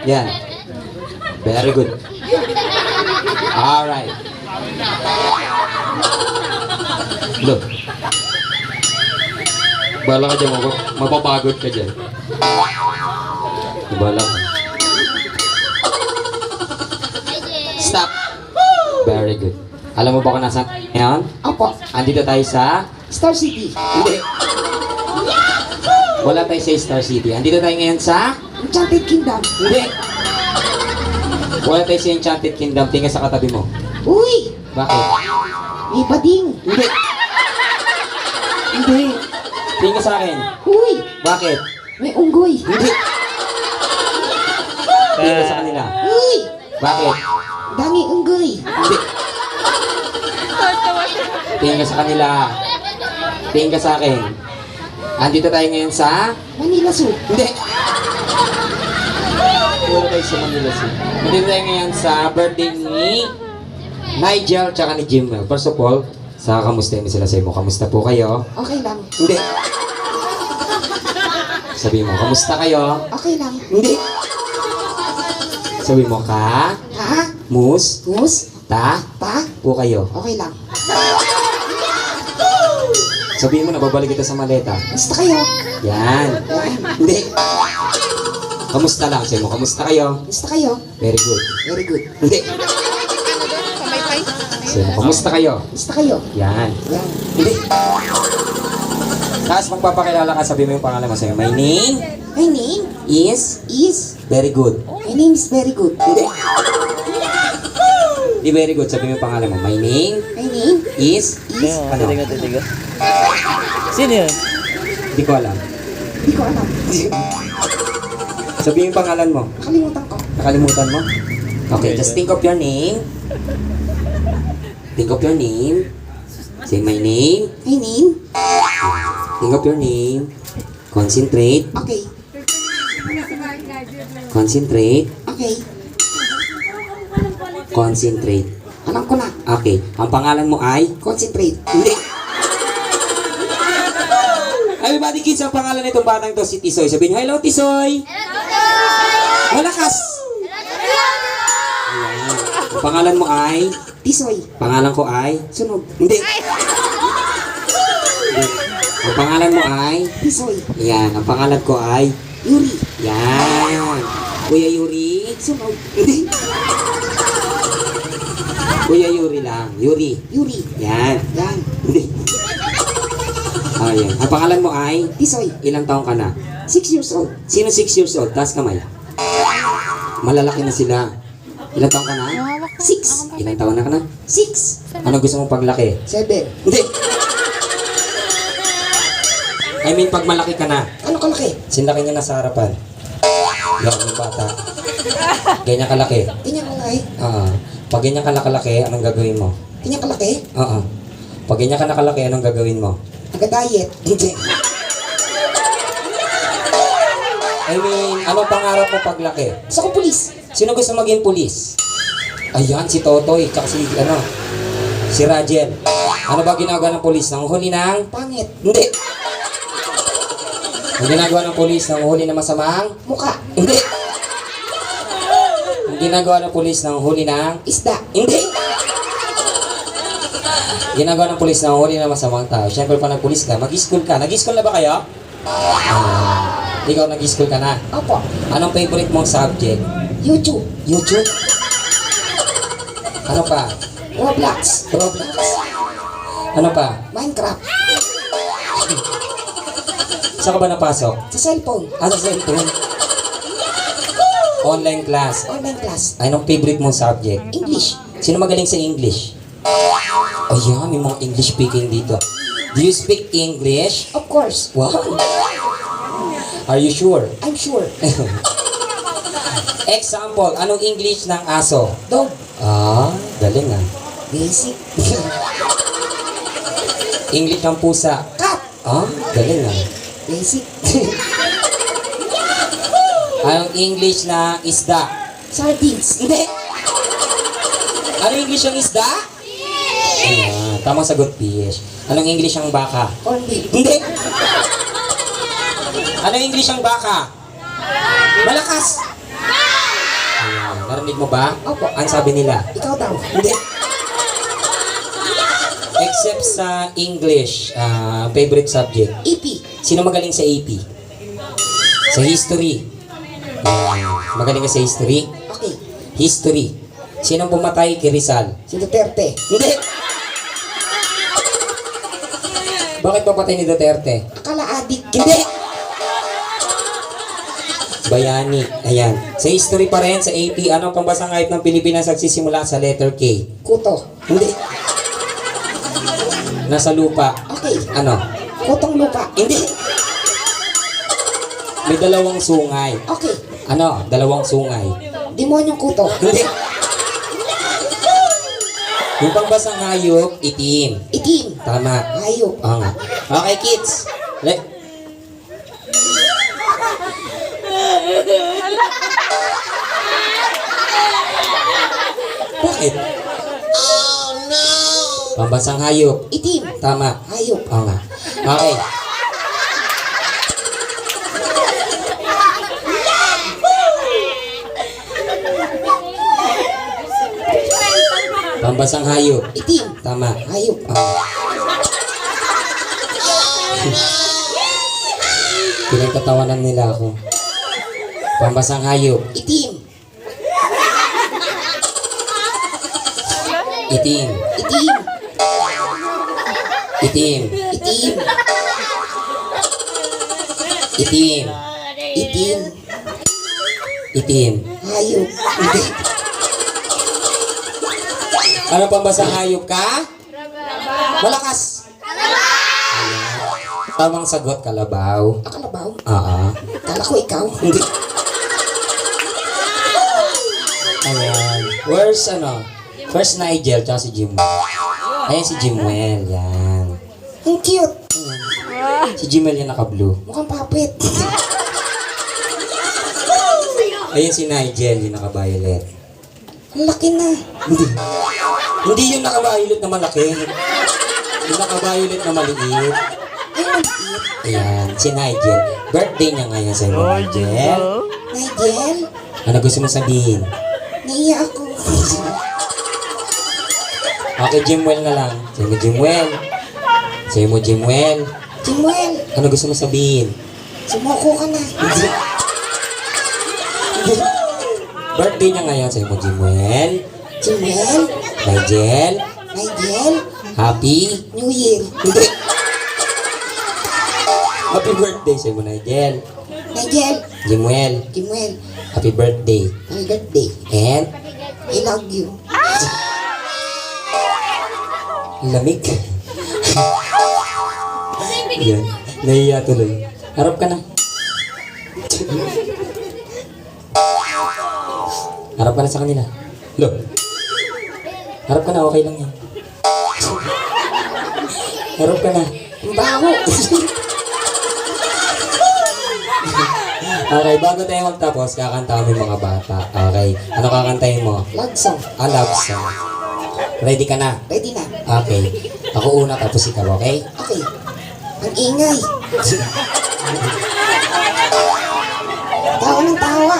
Yan. Very good. Alright. Look. Bala ka dyan, mapapagod ka dyan. Bala ka. Stop. Very good. Alam mo ba kung nasaan ngayon? Opo. Andito tayo sa... Star City. Hindi. Wala tayo sa Star City. Andito tayo ngayon sa... Enchanted Kingdom. Hindi. Wala tayo sa Enchanted Kingdom. Tingnan sa katabi mo. Uy! Bakit? May bading. Hindi. Hindi. Tingnan sa akin. Uy! Bakit? May unggoy. Hindi. Tingnan sa kanila. Uy! Bakit? Dami unggoy. Hindi. Tingnan sa kanila. Tingnan sa akin. Andito tayo ngayon sa... Manila Zoo. Hindi. Wala tayo sa Manila Zoo. Andito tayo ngayon sa birthday ni Nigel tsaka ni Jimwell. First of all, kamustahin mo sila sa mo. Kamusta po kayo? Okay lang. Hindi. Sabi mo, kamusta kayo? Okay lang. Hindi. Sabi mo, ka? Ha? Mus? Mus? Ta? Pa? Po kayo. Okay lang. Sabihin mo, nababalik kita sa maleta. Basta kayo. Yan. Hindi. Kamusta lang? Sabi mo, kamusta kayo? Basta kayo. Very good. Very good. Hindi. Sabi mo, kamusta kayo? Basta kayo. Yan. Yan. Hindi. Tapos magpapakilala ka, sabi mo yung pangalan mo sa'yo. My name My name is is... very good. My name is very good. Hindi. Di very good, sabi mo yung pangalan mo. My name My name is... is... Ano? Titigo. Sino yun? Hindi ko alam. Hindi ko alam. Sabi mo yung pangalan mo. Nakalimutan ko. Nakalimutan mo? Okay, just think of your name. Think of your name. Say my name. My name? Think of your name. Concentrate. Okay. Concentrate. Okay. Concentrate. Alam ko na. Okay. Ang pangalan mo ay? Concentrate. Hindi. Everybody kids, ang pangalan nitong batang to si Tisoy. Sabihin nyo, hello Tisoy! Malakas! Ayan. Ang pangalan mo ay? Tisoy. Pangalan ko ay? Sunog. Hindi. Hindi. Ang pangalan mo ay? Tisoy. Yan. Ang pangalan ko ay? Yuri. Yan. Kuya Yuri? Sunog. Hindi. Kuya Yuri lang. Yuri. Yuri. Yan. Yan. Hindi. Ayan. Ang pangalan mo ay? Tisoy. Ilang taong ka na? 6 years old. Sino 6 years old? Taas kamay. Malalaki na sila. Ilang taong ka na? 6. Ilang taon na ka na? 6. Ano gusto mong paglaki? 7. Hindi. I mean, pag malaki ka na, Ano kalaki? sinlaki niya na sa harapan. Yan yung bata. Ganyan kalaki. Ganyan kalaki. Pag ganyan ka nakalaki, anong gagawin mo? Ganyan kalaki. Pag ganyan ka nakalaki, anong gagawin mo? Nag-diet. Hindi. I mean, anong pangarap mo paglaki? Gusto ko pulis. Sino gusto maging pulis? Ayan, si Totoy, tsaka si Rajel. Ano ba ginagawa ng pulis? Nanguhuli ng? Pangit. Hindi. Ang ginagawa ng pulis, nanguhuli ng masamang? Muka. Hindi. Ang ginagawa ng pulis, nanguhuli ng? Isda. Hindi. Ginagawa ng pulis, nanguhuli ng masamang tao. Siyempre pa nagpulis ka, mag-school ka. Nag-school na ba kayo? Ikaw nag-school ka na. Opo. Anong favorite mong subject? YouTube. YouTube? Ano pa? Roblox. Roblox? Ano pa? Minecraft. Saan ka ba napasok? Sa cellphone. Sa cellphone? Online class. Online class. Anong favorite mong subject? English. Sino magaling sa English? Ayan, may mga English speaking dito. Do you speak English? Of course. Wow. Are you sure? I'm sure. Example, anong English ng aso? Dog. Galing ah. Basic. English ng pusa? Cat. Galing ah. Basic. Anong English ng isda? Sardines. Hindi. Anong English ng isda? Ayan, tamang sagot, fish. Anong English ng baka? Corned beef. Hindi. Anong English ng baka? Malakas. Narinig mo ba? Opo. Ang sabi nila? Ikaw daw. Hindi. Except sa English, favorite subject. EP. Sino magaling sa AP? Sa history. Magaling ka sa history? Okay. History. Sino pumatay kay Rizal? Si Duterte. Hindi. Bakit papatay ni Duterte? Akala adik. Hindi. Bayani. Ayan. Sa history pa rin, sa AP, anong pambasang hayop ng Pilipinas nagsisimula sa letter K? Kuto. Hindi. Nasa lupa. Okay. Ano? Kutong lupa. Hindi. May dalawang sungay. Okay. Ano? Dalawang sungay. Demonyong kuto. Hindi. Yung pangbasang hayop, itim. Itim. Tama. Hayop. Oo nga. Okay, kids. Bakit? Oh, no! Pambasang hayop. Itim. Tama. Hayop. Oo nga. Okay. Pambasang hayop. Itim. Tama. Hayop. Pinagtatawanan nila ako. Pambasang hayop. Itim. Itim. Itim. Itim. Itim. Itim. Itim. Itim. Hayop. Ano pambasang hayop ka? Malakas. Tamang sagot, kalabaw. Akalabaw. Oo. Kala ko ikaw. Hindi. Ayan. Where's ano? First Nigel, tsaka si Jimwell. Ayan si Jimwell, yan. Ang cute. Si Jimwell yung naka-blue. Mukhang papit. Ayan si Nigel, yung naka-violet. Ang laki na. Hindi. Hindi yung naka-violet na malaki. Yung naka-violet na maliit. Ay, maliit. Ayan, si Nigel. Birthday niya ngayon sa Nigel. Nigel, Ano gusto mo sabihin? naiya ako. Okay, Jimwell na lang. Sa'yo mo, Jimwell. Sa'yo mo, Jimwell. Jimuel, Ano gusto mo sabihin? sumuko ka na. Birthday niya ngayon. Sa'yo mo, Jimwell. Jimuel, Nigel. Nigel, Happy. New Year. Hindi. Happy birthday sa'yo mo, Nigel. Nigel, Jimwell. Jimuel, Happy birthday. happy birthday. And, I love you. lamig. Yan. Nahiya tuloy. Harap ka na. Harap ka na sa kanila. Lo. Harap ka na, okay lang yan. Harap ka na. Ang baho. Okay, bago tayo magtapos, kakanta kami mga bata. Okay. Ano kakantahin mo? Love song. Love song. Ready ka na? Ready na. Okay. Ako una, tapos ikaw, okay? Okay. Ang ingay. Tawa ng tawa.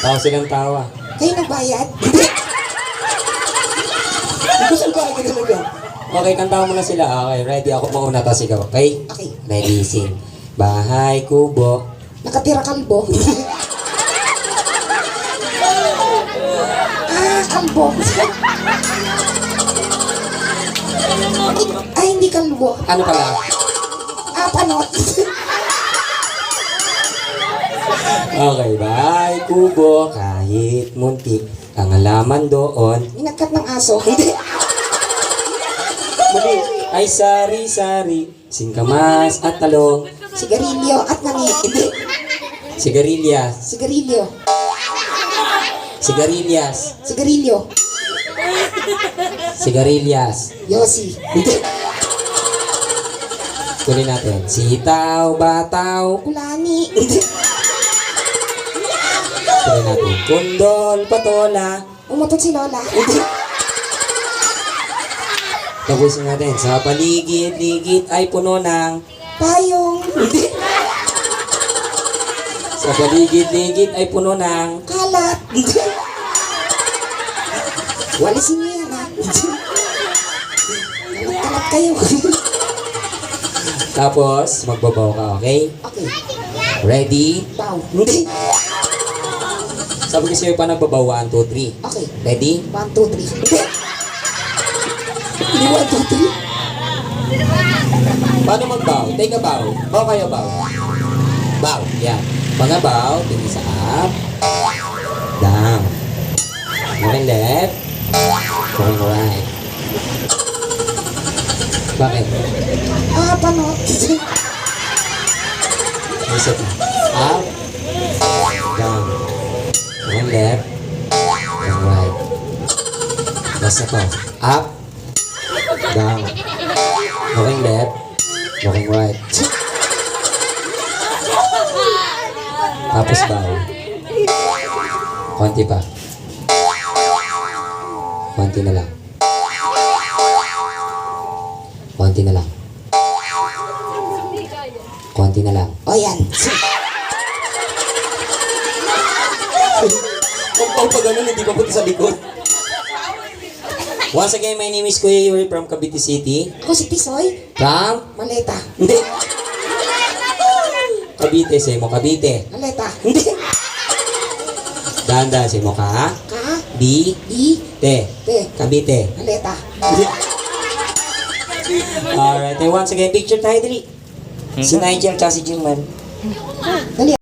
Tawa silang tawa. Kayo nagbayad? Gusto ko ka talaga. Okay, kanta mo na sila. Okay, ready ako mauna, tapos ikaw, okay? Okay. Ready, sing. Bahay kubo. Nakatira kalbo. Kalbo. Ay, hindi kalbo. Ano pala? Panot. Okay, bahay kubo. Kahit muntik. Ang halaman doon. Minagkat ng aso. Muli. Ay sari-sari. Singkamas at talong. Sigarilyo at nani. Hindi. Sigarilyas. Sigarilyo. Sigarilyas. Sigarilyo. Sigarilyas. Yossi. Hindi. Tuloy natin. Sitaw, bataw. Kulani. Tuloy natin. Kundol, patola. Umutot si Lola. Tapusin natin. Sa paligid-ligid ay puno ng... Payong. Sa paligid-ligid ay puno ng... Kalat. Walisin niyo yan, ha? Kalat kayo. Tapos, magbabaw ka, okay? Okay. Ready? Bow. Hindi. Sabi ko sa'yo pa nagbabaw, 1, 2, 3. Okay. Ready? 1, 2, 3. Hindi. Hindi 1, 2, 3. Paano magbaw? Take a bow. Bow kayo, bow. Bow, yan. Mga bow, tingin sa up. Down. Moving left. Going right. Bakit? Panot. Reset na. Up. Down. Going left. Going right. Last na to. Up. Down. Going left. Going right. Tapos bow. Konti pa. Konti na lang. Konti na lang. Konti na lang. O yan. Kung pa ganun, hindi pa punta sa likod. Once again, my name is Kuya Yuri from Cavite City. Ako si Tisoy. From? Maleta. Hindi. Cavite, say mo Cavite. Maleta. Hindi. Dahan-dahan, say mo ka. Ka. B. I. Te. Te. Cavite. Maleta. Alright, and once again, picture tayo dali. Si Nigel, tsaka si Jimman. Dali.